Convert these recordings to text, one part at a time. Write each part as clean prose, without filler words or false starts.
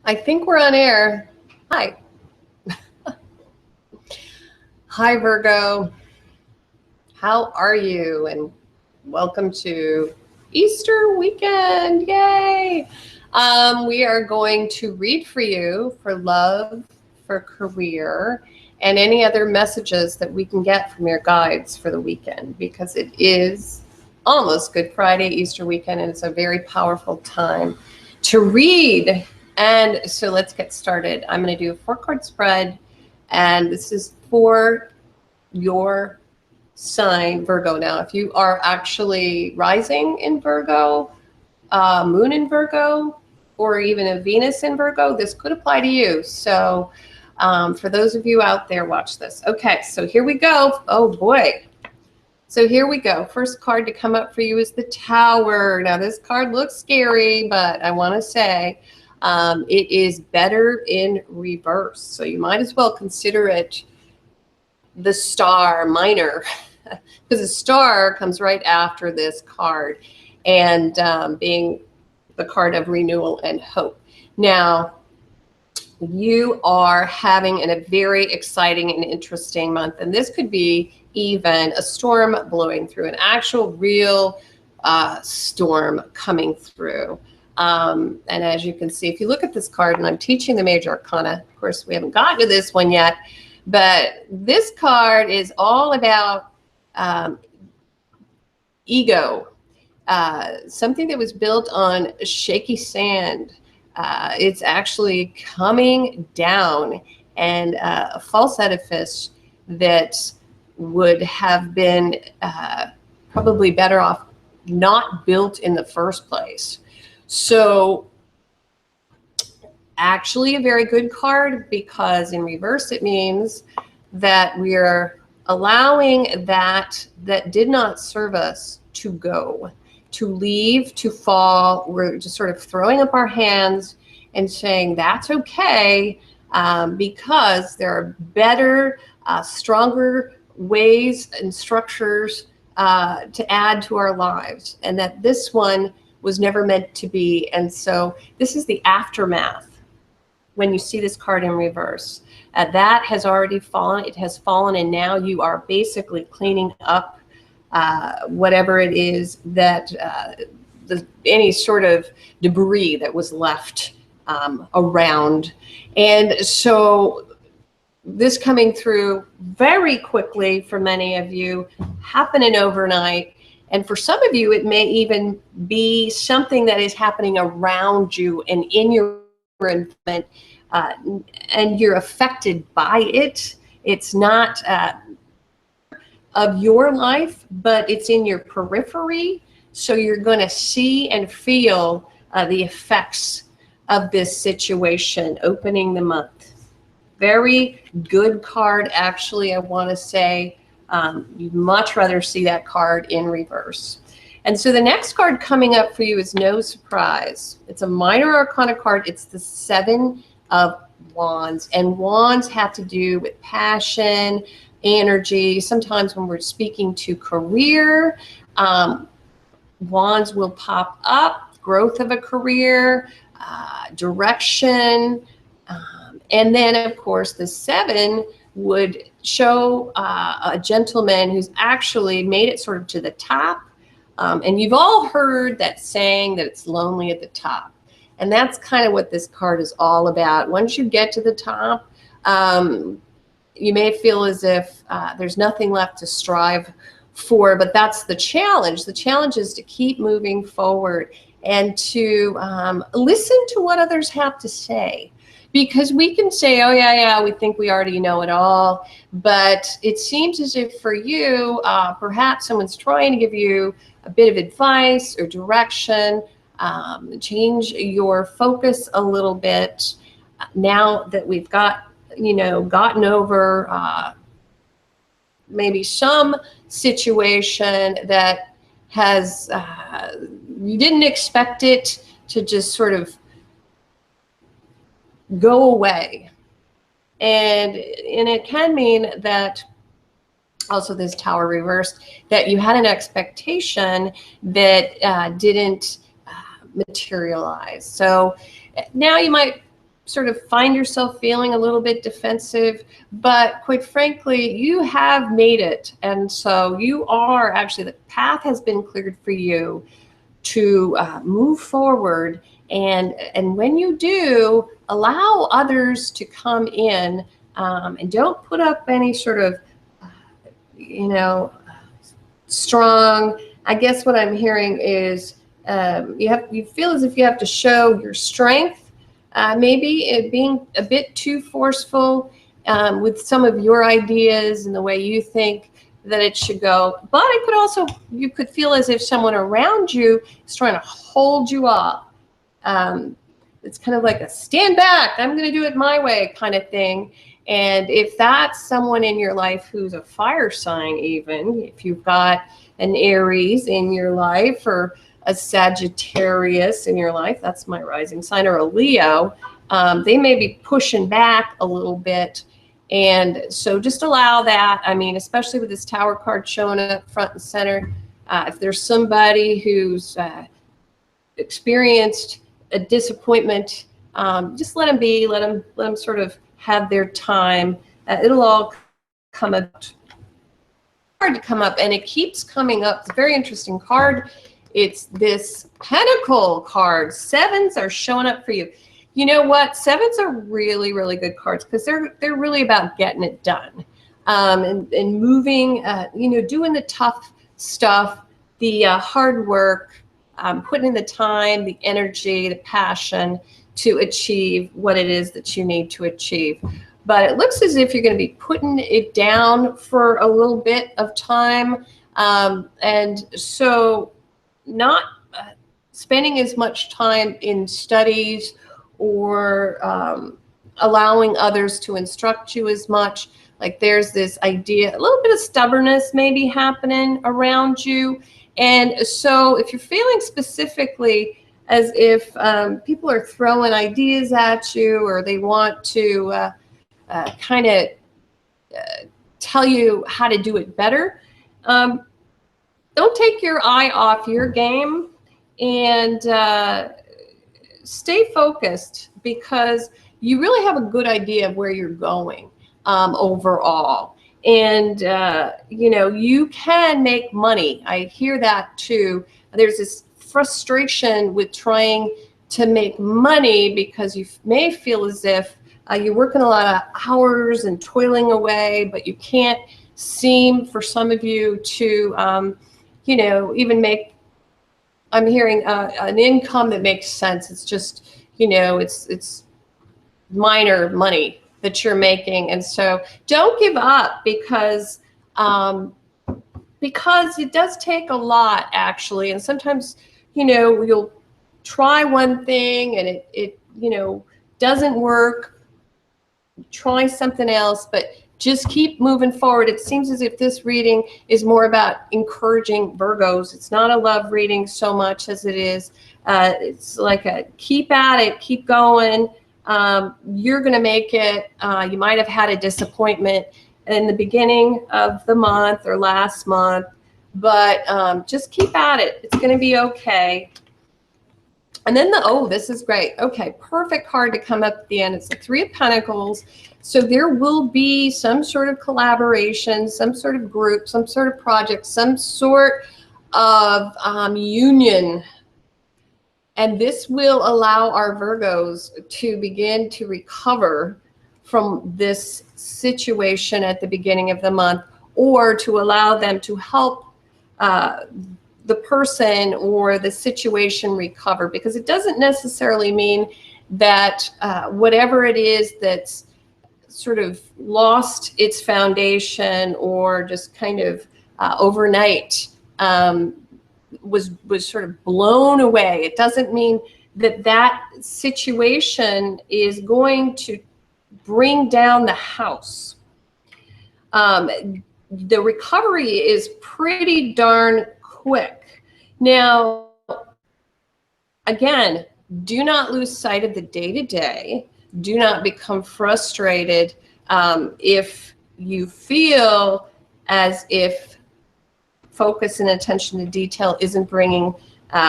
I think we're on air. Hi. Hi, Virgo. How are you? And welcome to Easter weekend. Yay. We are going to read for you for love, for career, and any other messages that we can get from your guides for the weekend, because it is almost Good Friday, Easter weekend, and it's a very powerful time to read. And so let's get started. I'm going to do a 4-card spread, and this is for your sign, Virgo. Now, if you are actually rising in Virgo, moon in Virgo, or even a Venus in Virgo, this could apply to you. So for those of you out there, watch this. Okay, so here we go. Oh boy. So here we go. First card to come up for you is the Tower. Now this card looks scary, but I want to say it is better in reverse. So you might as well consider it the Star minor, because the Star comes right after this card, and being the card of renewal and hope. Now, you are having a very exciting and interesting month, and this could be even a storm blowing through, an actual real storm coming through. And as you can see, if you look at this card, and I'm teaching the major arcana, of course, we haven't gotten to this one yet, but this card is all about ego, something that was built on shaky sand. It's actually coming down, and a false edifice that would have been probably better off not built in the first place. So actually a very good card, because in reverse it means that we're allowing that did not serve us to go, to leave, to fall. We're just sort of throwing up our hands and saying that's okay, because there are better, stronger ways and structures to add to our lives, and that this one was never meant to be. And so this is the aftermath when you see this card in reverse. That has already fallen. It has fallen, and now you are basically cleaning up whatever it is that any sort of debris that was left around. And so this coming through very quickly for many of you, happening overnight. And for some of you, it may even be something that is happening around you and in your environment, and you're affected by it. It's not of your life, but it's in your periphery. So you're going to see and feel the effects of this situation opening the month. Very good card, actually. I want to say you'd much rather see that card in reverse. And so the next card coming up for you is no surprise. It's a minor arcana card. It's the 7 of Wands, and wands have to do with passion, energy. Sometimes when we're speaking to career, wands will pop up, growth of a career, direction, and then of course the 7 would show a gentleman who's actually made it sort of to the top. And you've all heard that saying that it's lonely at the top. And that's kind of what this card is all about. Once you get to the top, you may feel as if there's nothing left to strive for, but that's the challenge. The challenge is to keep moving forward and to listen to what others have to say. Because we can say, oh, yeah, we think we already know it all. But it seems as if for you, perhaps someone's trying to give you a bit of advice or direction, change your focus a little bit. Now that we've gotten over maybe some situation that has, you didn't expect it to just sort of go away. And it can mean that also this Tower reversed, that you had an expectation that didn't materialize. So now you might sort of find yourself feeling a little bit defensive, but quite frankly, you have made it. And so you are actually, the path has been cleared for you to move forward. And when you do, allow others to come in, and don't put up any sort of, strong, I guess what I'm hearing is you feel as if you have to show your strength, maybe it being a bit too forceful with some of your ideas and the way you think that it should go. But it could also, you could feel as if someone around you is trying to hold you up. It's kind of like a stand back, I'm going to do it my way kind of thing. And if that's someone in your life who's a fire sign, even if you've got an Aries in your life or a Sagittarius in your life, that's my rising sign, or a Leo, they may be pushing back a little bit. And so just allow that. I mean, especially with this Tower card showing up front and center, if there's somebody who's experienced a disappointment, just let them be, let them sort of have their time. It'll all come up. Hard to come up, and it keeps coming up. It's a very interesting card. It's this Pentacle card. Sevens are showing up for you. You know what? Sevens are really, really good cards because they're really about getting it done, and moving. Doing the tough stuff, the hard work, putting in the time, the energy, the passion to achieve what it is that you need to achieve. But it looks as if you're going to be putting it down for a little bit of time. And so not spending as much time in studies or allowing others to instruct you as much. Like there's this idea, a little bit of stubbornness maybe happening around you. And so if you're feeling specifically as if people are throwing ideas at you, or they want to kind of tell you how to do it better, don't take your eye off your game, and stay focused, because you really have a good idea of where you're going overall. And you can make money. I hear that too. There's this frustration with trying to make money because you may feel as if you're working a lot of hours and toiling away, but you can't seem, for some of you, to even make, I'm hearing an income that makes sense. It's just, it's minor money that you're making. And so don't give up, because it does take a lot, actually. And sometimes, you'll try one thing and it doesn't work. Try something else, but just keep moving forward. It seems as if this reading is more about encouraging Virgos. It's not a love reading so much as it is. It's like a keep at it, keep going. You're going to make it. You might have had a disappointment in the beginning of the month or last month, but just keep at it. It's going to be okay. And then this is great. Okay, perfect card to come up at the end. It's the Three of Pentacles. So there will be some sort of collaboration, some sort of group, some sort of project, some sort of union. And this will allow our Virgos to begin to recover from this situation at the beginning of the month, or to allow them to help the person or the situation recover, because it doesn't necessarily mean that whatever it is that's sort of lost its foundation or just kind of overnight was sort of blown away. It doesn't mean that situation is going to bring down the house. The recovery is pretty darn quick. Now, again, do not lose sight of the day-to-day. Do not become frustrated if you feel as if focus and attention to detail isn't bringing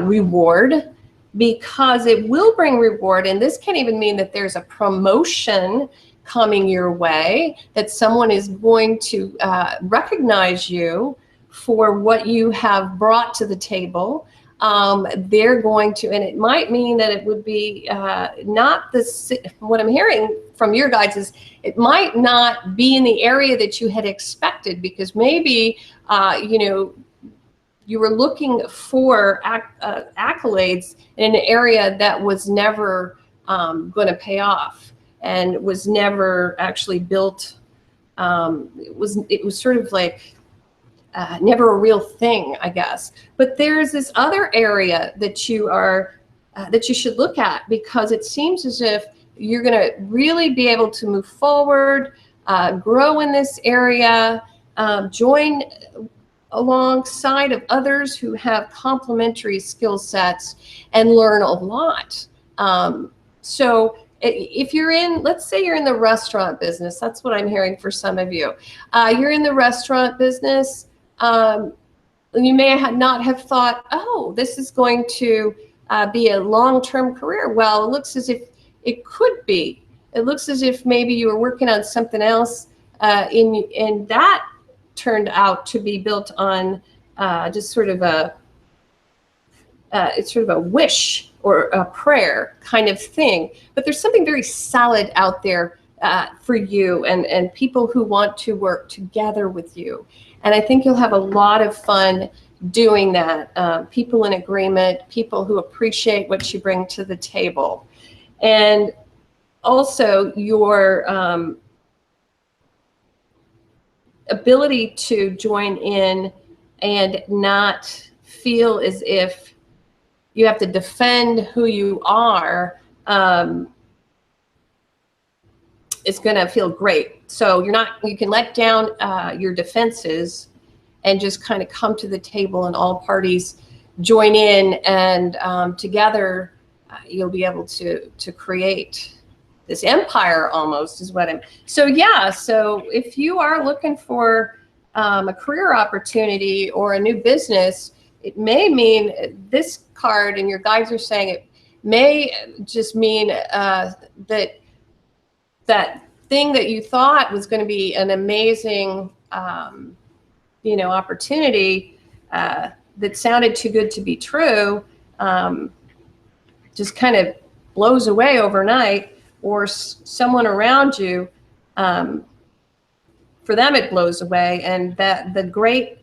reward. because it will bring reward. And this can even mean that there's a promotion coming your way, that someone is going to recognize you for what you have brought to the table. They're going to, and it might mean that it would be not this, what I'm hearing from your guys is it might not be in the area that you had expected, because maybe, you know, you were looking for accolades in an area that was never going to pay off, and was never actually built. It was sort of like never a real thing, I guess. But there's this other area that you are that you should look at, because it seems as if you're going to really be able to move forward, grow in this area, join alongside of others who have complementary skill sets, and learn a lot. So if you're in, let's say you're in the restaurant business, that's what I'm hearing for some of you. You're in the restaurant business, you may not have thought, oh, this is going to be a long-term career. Well, it looks as if it could be. It looks as if maybe you were working on something else, and that turned out to be built on just sort of a it's sort of a wish or a prayer kind of thing. But there's something very solid out there for you, and people who want to work together with you. And I think you'll have a lot of fun doing that. People in agreement, people who appreciate what you bring to the table. And also your ability to join in and not feel as if you have to defend who you are is going to feel great. So you can let down your defenses and just kind of come to the table, and all parties join in, and together you'll be able to create this empire almost, is what I'm. So yeah, so if you are looking for a career opportunity or a new business, it may mean this card, and your guides are saying it may just mean that thing that you thought was going to be an amazing, you know, opportunity that sounded too good to be true, just kind of blows away overnight. Or someone around you, for them it blows away, and that the great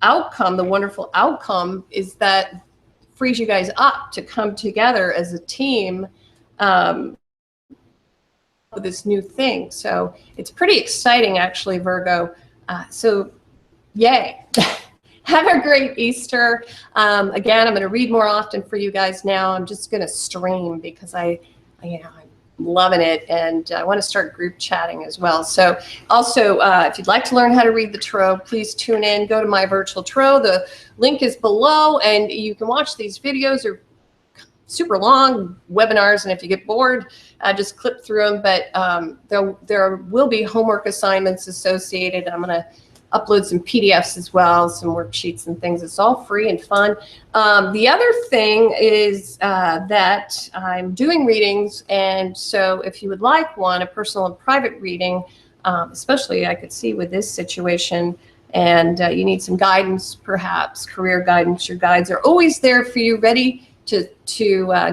outcome, the wonderful outcome, is that frees you guys up to come together as a team with this new thing. So it's pretty exciting, actually, Virgo. So yay. Have a great Easter. Again, I'm going to read more often for you guys now. I'm just going to stream because I'm loving it, and I want to start group chatting as well. So also, if you'd like to learn how to read the tarot, please tune in. Go to my virtual tarot. The link is below, and you can watch these videos. They're super long webinars, and if you get bored, just clip through them. But there will be homework assignments associated. I'm going to upload some PDFs as well, some worksheets and things. It's all free and fun. The other thing is that I'm doing readings, and so if you would like one, a personal and private reading, especially I could see with this situation, and you need some guidance, perhaps career guidance, your guides are always there for you, ready to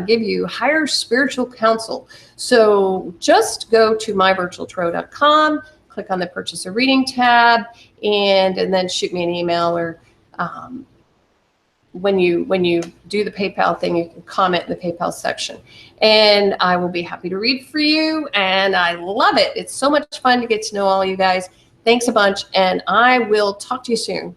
give you higher spiritual counsel. So just go to myvirtualtarot.com, click on the purchase a reading tab, and then shoot me an email, or when you do the PayPal thing, you can comment in the PayPal section, and I will be happy to read for you. And I love it. It's so much fun to get to know all you guys. Thanks a bunch, and I will talk to you soon.